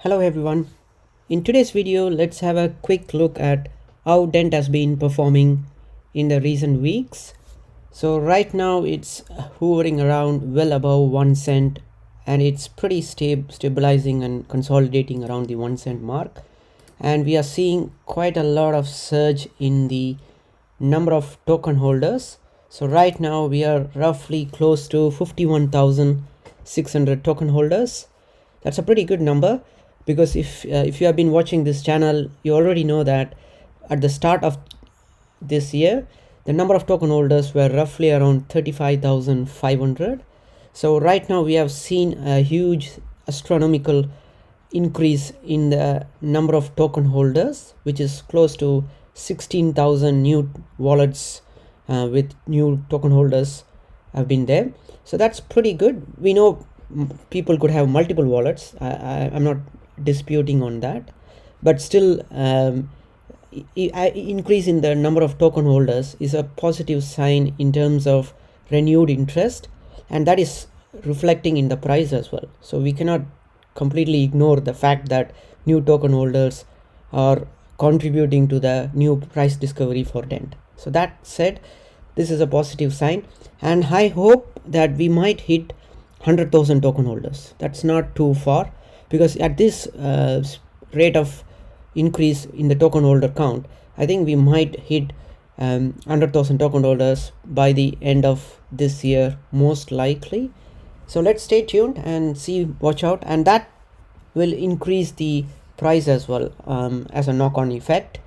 Hello everyone. In today's video, let's have a quick look at how Dent has been performing in the recent weeks. So right now it's hovering around well above 1 cent, and it's pretty stabilizing and consolidating around the 1 cent mark. And we are seeing quite a lot of surge in the number of token holders. So right now we are roughly close to 51,600 token holders. That's a pretty good number, because if you have been watching this channel, you already know that at the start of this year the number of token holders were roughly around 35,500. so right now we have seen a huge astronomical increase in the number of token holders, which is close to 16,000 new wallets with new token holders have been there. So that's pretty good. We know people could have multiple wallets. I'm not disputing on that, but still increase in the number of token holders is a positive sign in terms of renewed interest, and that is reflecting in the price as well. So we cannot completely ignore the fact that new token holders are contributing to the new price discovery for Dent. So that said, this is a positive sign, and I hope that we might hit 100,000 token holders. That's not too far, because at this rate of increase in the token holder count, I think we might hit 100,000 token holders by the end of this year, most likely. So let's stay tuned and see, watch out, and that will increase the price as well, as a knock-on effect.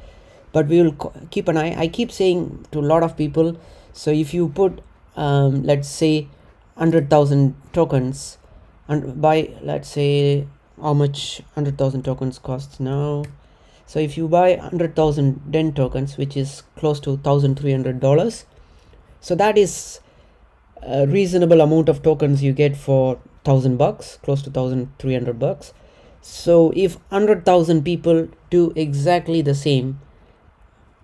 But we will keep an eye. I keep saying to a lot of people, so if you put let's say 100,000 tokens, and by, let's say, how much 100,000 tokens costs now. So if you buy 100,000 Dent tokens, which is close to $1,300, so that is a reasonable amount of tokens you get for $1,000, close to $1,300. So if 100,000 people do exactly the same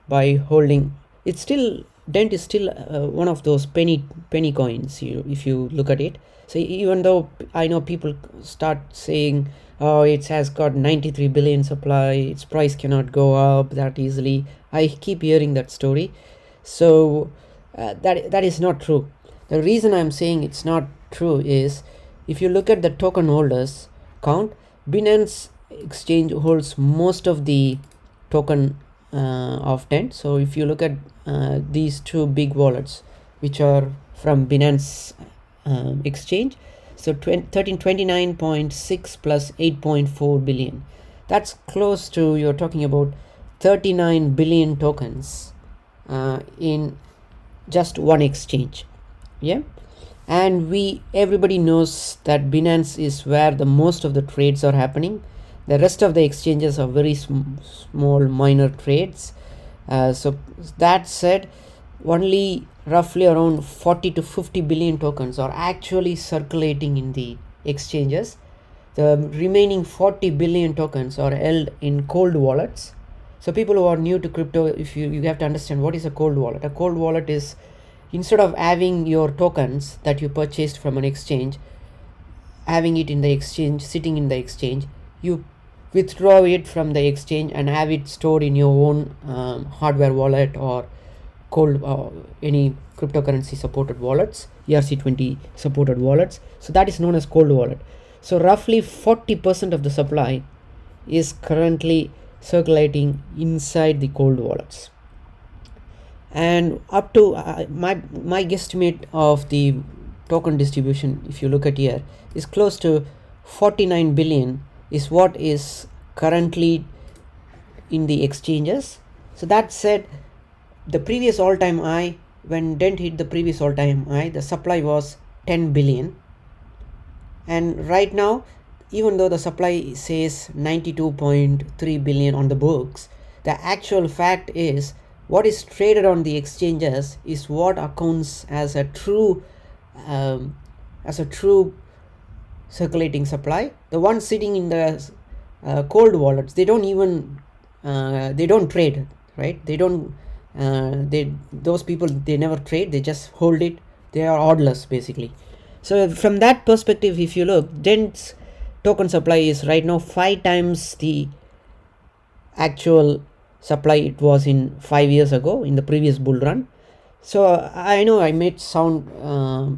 by holding, it's still, Dent is still one of those penny coins, if you look at it. So even though I know people start saying, oh, it has got 93 billion supply, its price cannot go up that easily, I keep hearing that story. So that is not true. The reason I'm saying it's not true is, if you look at the token holders count, Binance exchange holds most of the token of Dent. So if you look at these two big wallets, which are from Binance exchange, so 1329.6 plus 8.4 billion, that's close to, you're talking about 39 billion tokens in just one exchange. Yeah, and everybody knows that Binance is where the most of the trades are happening. The rest of the exchanges are very small minor trades. So that said, only roughly around 40 to 50 billion tokens are actually circulating in the exchanges. The remaining 40 billion tokens are held in cold wallets. So people who are new to crypto, if you have to understand what is a cold wallet. A cold wallet is, instead of having your tokens that you purchased from an exchange, having it in the exchange, sitting in the exchange, you withdraw it from the exchange and have it stored in your own hardware wallet or cold any cryptocurrency supported wallets, ERC20 supported wallets. So that is known as cold wallet. So roughly 40% of the supply is currently circulating inside the cold wallets, and up to my guesstimate of the token distribution, if you look at here, is close to 49 billion is what is currently in the exchanges. So that said, the previous all-time high, when Dent hit the previous all-time high, the supply was 10 billion, and right now, even though the supply says 92.3 billion on the books, the actual fact is what is traded on the exchanges is what accounts as a true circulating supply. The ones sitting in the cold wallets, they don't even they don't trade, right? Those people, they never trade, they just hold it. They are hodlers basically. So from that perspective, if you look, Dent's token supply is right now 5 times the actual supply it was in 5 years ago in the previous bull run. So I know I made sound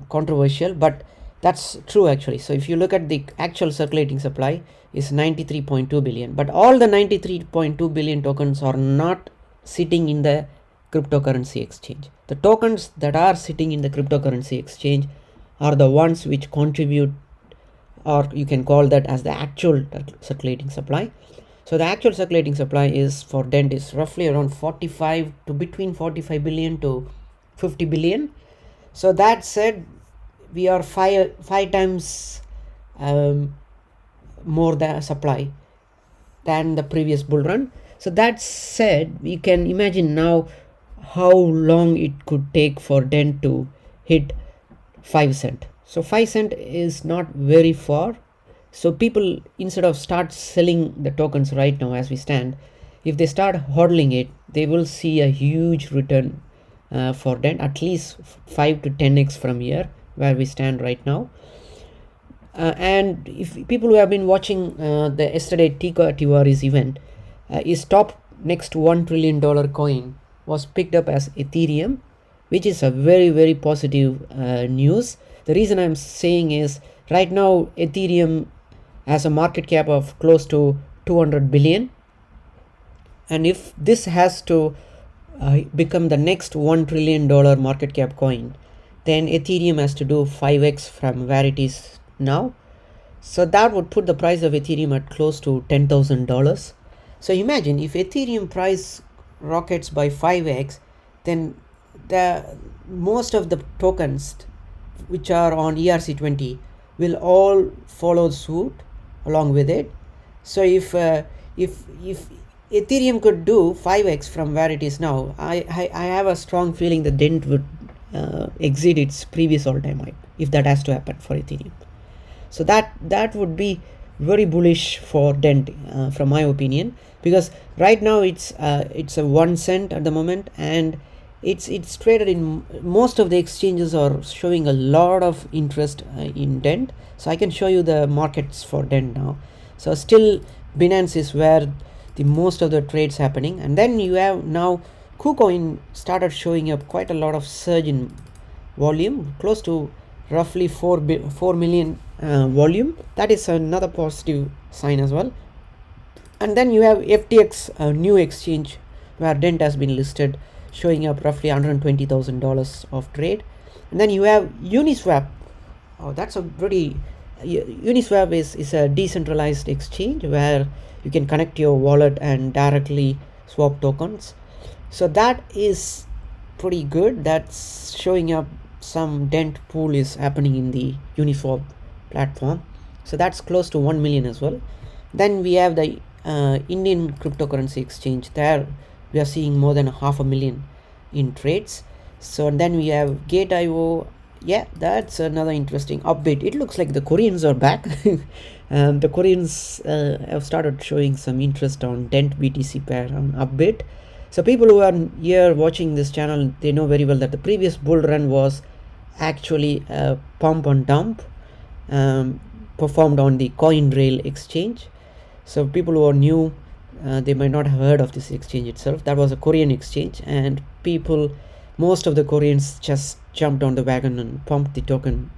controversial, but that's true actually. So if you look at the actual circulating supply is 93.2 billion, but all the 93.2 billion tokens are not sitting in the cryptocurrency exchange. The tokens that are sitting in the cryptocurrency exchange are the ones which contribute, or you can call that as the actual circulating supply. So the actual circulating supply is for DENT is roughly around 45 to between 45 billion to 50 billion. So that said, we are five times more the supply than the previous bull run. So that said, we can imagine now how long it could take for DENT to hit 5 cent. So 5 cent is not very far. So people, instead of start selling the tokens right now as we stand, if they start hodling it, they will see a huge return for DENT, at least 5 to 10x from here where we stand right now. And if people who have been watching the yesterday Tiwari's event, his top next $1 trillion coin was picked up as Ethereum, which is a very positive news. The reason I'm saying is right now Ethereum has a market cap of close to 200 billion, and if this has to become the next $1 trillion market cap coin, then Ethereum has to do 5x from where it is now. So that would put the price of Ethereum at close to $10,000. So imagine if Ethereum price rockets by 5x, then most of the tokens which are on ERC20 will all follow suit along with it. So if Ethereum could do 5x from where it is now, I have a strong feeling that DENT would exceed its previous all-time high if that has to happen for Ethereum. So that would be very bullish for DENT from my opinion, because right now it's a 1 cent at the moment, and it's traded in most of the exchanges are showing a lot of interest in DENT. So I can show you the markets for DENT now. So still Binance is where the most of the trades happening, and then you have now KuCoin started showing up quite a lot of surge in volume, close to roughly 4 million volume. That is another positive sign as well. And then you have FTX, a new exchange where DENT has been listed, showing up roughly $120,000 of trade. And then you have Uniswap. Oh, that's a pretty Uniswap is a decentralized exchange where you can connect your wallet and directly swap tokens. So that is pretty good. That's showing up some DENT pool is happening in the Uniswap platform. So that's close to 1 million as well. Then we have the Indian cryptocurrency exchange. There we are seeing more than 500,000 in trades. So then we have Gate.io. Yeah, that's another interesting update. It looks like the Koreans are back. The Koreans have started showing some interest on DENT BTC pair on Upbit. So people who are here watching this channel, they know very well that the previous bull run was actually a pump and dump performed on the CoinRail exchange. So people who are new, they might not have heard of this exchange itself. That was a Korean exchange, and most of the Koreans just jumped on the wagon and pumped the token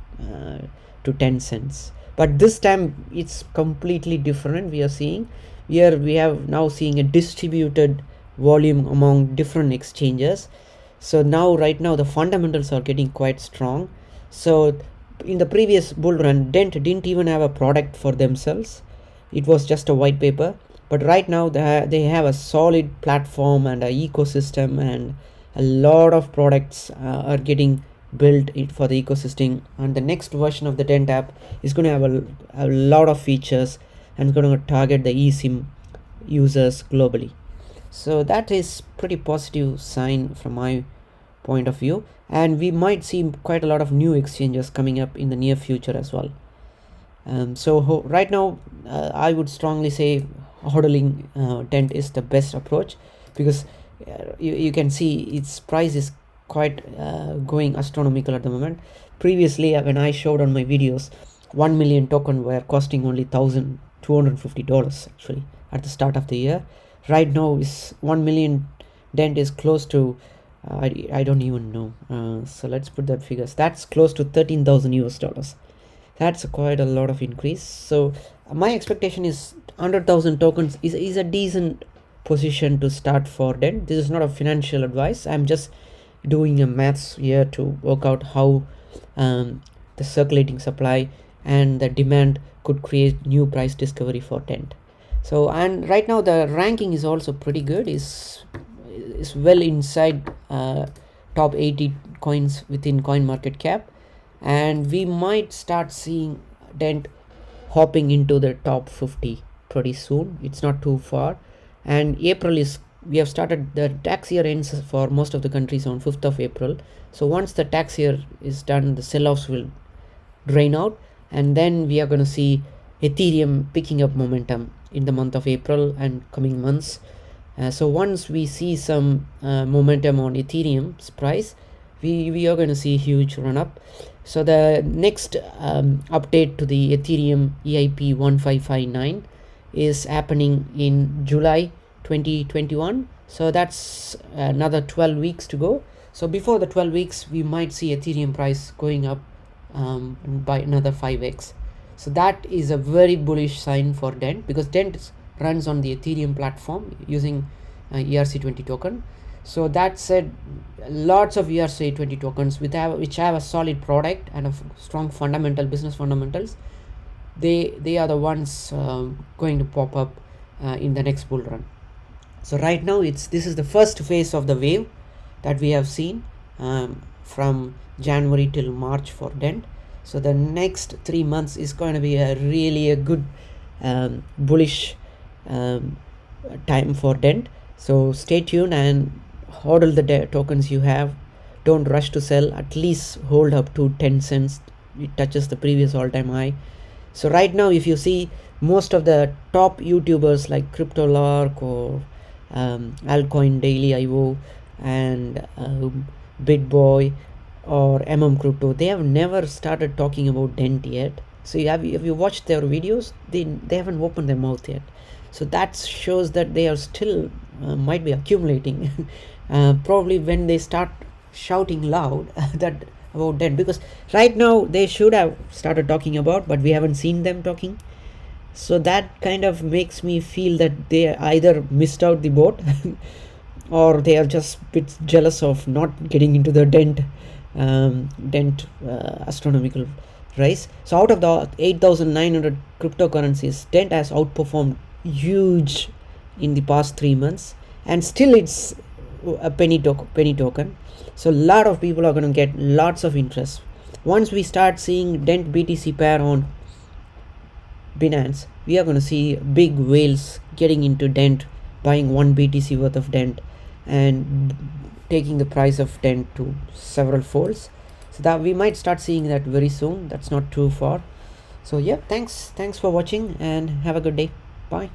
to 10 cents. But this time it's completely different. We have now seeing a distributed volume among different exchanges. So right now the fundamentals are getting quite strong. So in the previous bull run, DENT didn't even have a product for themselves. It was just a white paper. But right now they have a solid platform and an ecosystem, and a lot of products are getting built for the ecosystem. And the next version of the DENT app is going to have a lot of features and going to target the eSIM users globally. So that is pretty positive sign from my point of view, and we might see quite a lot of new exchanges coming up in the near future as well. So right now I would strongly say hodling DENT is the best approach, because you can see its price is quite going astronomical at the moment. Previously when I showed on my videos, 1 million token were costing only $1,250 actually at the start of the year. Right now is 1 million Dent is close to I don't even know. So let's put that figures. That's close to 13,000 US dollars. That's quite a lot of increase. So my expectation is 100,000 tokens is a decent position to start for Dent. This is not a financial advice. I'm just doing a maths here to work out how the circulating supply and the demand could create new price discovery for Dent. So, and right now the ranking is also pretty good. Is well inside top 80 coins within coin market cap, and we might start seeing Dent hopping into the top 50 pretty soon. It's not too far, and April is, we have started, the tax year ends for most of the countries on 5th of April. So once the tax year is done, the sell-offs will drain out, and then we are going to see Ethereum picking up momentum in the month of April and coming months. So once we see some momentum on Ethereum's price, we are going to see a huge run up. So the next update to the Ethereum EIP 1559 is happening in July 2021. So that's another 12 weeks to go. So before the 12 weeks, we might see Ethereum price going up by another 5x. So that is a very bullish sign for Dent, because Dent runs on the Ethereum platform using ERC20 token. So that said, lots of ERC20 tokens which have a solid product and a strong business fundamentals, they are the ones going to pop up in the next bull run. So right now this is the first phase of the wave that we have seen from January till March for Dent. So the next 3 months is going to be a good bullish time for Dent. So stay tuned and hodl the tokens you have. Don't rush to sell. At least hold up to 10 cents. It touches the previous all-time high. So right now, if you see most of the top YouTubers like CryptoLark or Altcoin Daily IO and BitBoy or Crypto, they have never started talking about Dent yet. So if you watched their videos, they haven't opened their mouth yet. So that shows that they are still might be accumulating. Probably when they start shouting loud that about Dent, because right now they should have started talking about, but we haven't seen them talking. So that kind of makes me feel that they either missed out the boat or they are just a bit jealous of not getting into the Dent astronomical rise. So out of the 8,900 cryptocurrencies, Dent has outperformed huge in the past 3 months, and still it's a penny token. So a lot of people are going to get lots of interest. Once we start seeing Dent BTC pair on Binance, we are going to see big whales getting into Dent, buying 1 BTC worth of Dent and taking the price of Dent to several folds. So that we might start seeing that very soon. That's not too far. So yeah, thanks for watching and have a good day. Bye.